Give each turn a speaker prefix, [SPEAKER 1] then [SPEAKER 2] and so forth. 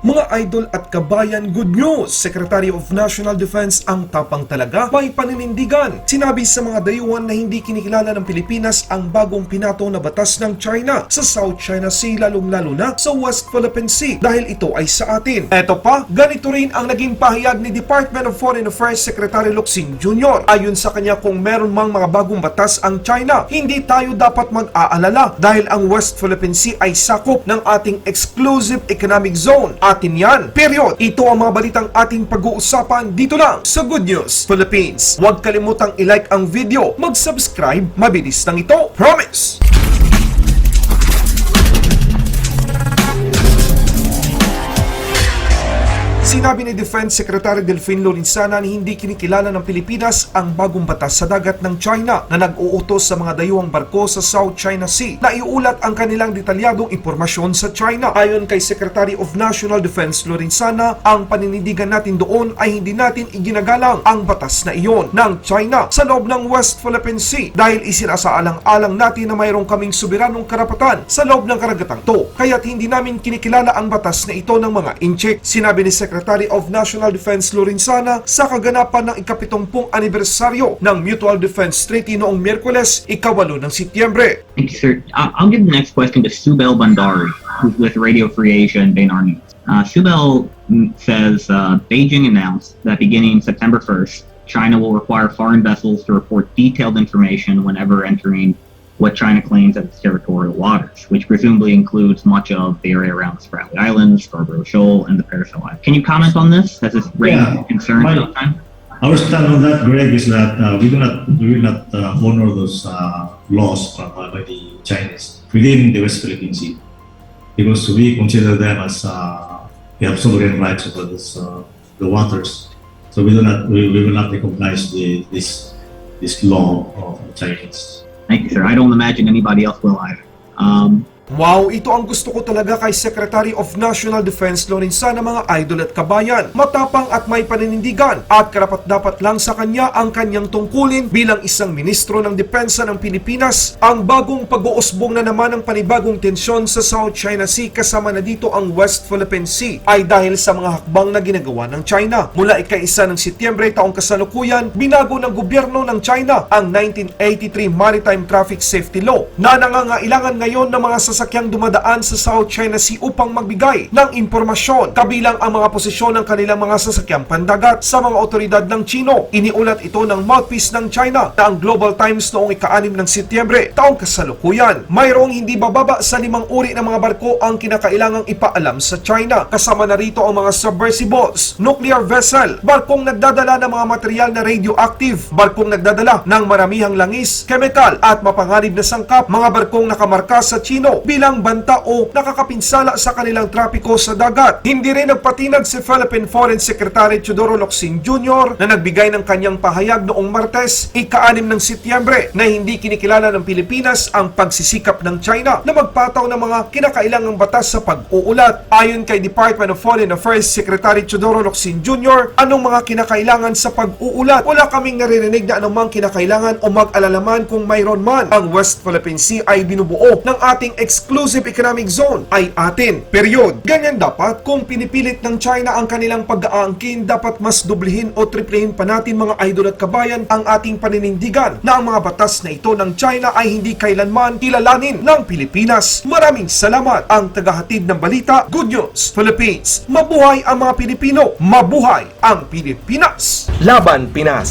[SPEAKER 1] Mga idol at kabayan, good news! Secretary of National Defense ang tapang talaga, may paninindigan. Sinabi sa mga dayuhan na hindi kinikilala ng Pilipinas ang bagong pinato na batas ng China sa South China Sea, lalong-lalo na sa West Philippine Sea dahil ito ay sa atin. Eto pa, ganito rin ang naging pahayag ni Department of Foreign Affairs Secretary Locsin Jr. Ayon sa kanya, kung meron mang mga bagong batas ang China, hindi tayo dapat mag-aalala dahil ang West Philippine Sea ay sakop ng ating exclusive economic zone. Atin yan. Period. Ito ang mga balitang ating pag-uusapan dito lang sa Good News Philippines. Huwag kalimutang i-like ang video, mag-subscribe, mabilis lang ito. Promise! Sinabi ni Defense Secretary Lorenzana na hindi kinikilala ng Pilipinas ang bagong batas sa dagat ng China na nag-uutos sa mga dayuhang barko sa South China Sea na iulat ang kanilang detalyadong impormasyon sa China. Ayon kay Secretary of National Defense Lorenzana, ang paninindigan natin doon ay hindi natin iginagalang ang batas na iyon ng China sa loob ng West Philippine Sea dahil isinasaalang-alang natin na mayroong kaming suberanong karapatan sa loob ng karagatang to. Kaya't hindi namin kinikilala ang batas na ito ng mga inchik. Sinabi ni Secretary of National Defense Lorenzana sa kaganapan ng ika-70 anibersaryo ng Mutual Defense Treaty noong Miyerkules, ika-8 ng Setyembre.
[SPEAKER 2] Thank you, sir. I'll give the next question to Subel Bandari, who's with Radio Free Asia and Bain Army. Subel says Beijing announced that beginning September 1st, China will require foreign vessels to report detailed information whenever entering what China claims as its territorial waters, which presumably includes much of the area around the Spratly Islands, Scarborough Shoal, and the Paracel Islands. Can you comment on this? Has this raised concerns at the time?
[SPEAKER 3] Our stand on that, Greg, is that we will not honor those laws by the Chinese within the West Philippine Sea, because we consider them as we have sovereign rights over the waters. So we will not recognize this law of Chinese.
[SPEAKER 2] Thank you, sir. I don't imagine anybody else will either.
[SPEAKER 1] Wow, ito ang gusto ko talaga kay Secretary of National Defense Lorenzana, mga idol at kabayan. Matapang at may paninindigan at karapat-dapat lang sa kanya ang kanyang tungkulin bilang isang ministro ng depensa ng Pilipinas. Ang bagong pag-uusbong na naman ng panibagong tensyon sa South China Sea kasama na dito ang West Philippine Sea ay dahil sa mga hakbang na ginagawa ng China. Mula ika-1 ng Setyembre taong kasalukuyan, binago ng gobyerno ng China ang 1983 Maritime Traffic Safety Law na nangangailangan ngayon ng mga sasakyang dumadaan sa South China Sea upang magbigay ng impormasyon kabilang ang mga posisyon ng kanilang mga sasakyang pandagat sa mga otoridad ng Chino. Iniulat ito ng mouthpiece ng China na ang Global Times noong ika-6 ng Setyembre taong kasalukuyan. Mayroong hindi bababa sa 5 uri ng mga barko ang kinakailangang ipaalam sa China. Kasama na rito ang mga submersibles, nuclear vessel, barkong nagdadala ng mga material na radioactive, barkong nagdadala ng maramihang langis, chemical at mapanganib na sangkap, mga barkong nakamarka sa Chino bilang banta o nakakapinsala sa kanilang trapiko sa dagat. Hindi rin nagpatinag si Philippine Foreign Secretary Locsin Jr. na nagbigay ng kanyang pahayag noong Martes, ika-6 ng Setyembre, na hindi kinikilala ng Pilipinas ang pagsisikap ng China na magpataw ng mga kinakailangang batas sa pag-uulat. Ayon kay Department of Foreign Affairs Secretary Locsin Jr., anong mga kinakailangan sa pag-uulat? Wala kaming naririnig na anumang kinakailangan o mag-alalaman kung mayroon man. Ang West Philippine Sea ay binubuo ng ating exclusive economic zone, ay atin. Period. Ganyan dapat. Kung pinipilit ng China ang kanilang pag-aangkin, dapat mas dublihin o triplehin pa natin, mga idol at kabayan, ang ating paninindigan na ang mga batas na ito ng China ay hindi kailanman kilalanin ng Pilipinas. Maraming salamat. Ang tagahatid ng balita, Good News Philippines. Mabuhay ang mga Pilipino. Mabuhay ang Pilipinas. Laban Pinas.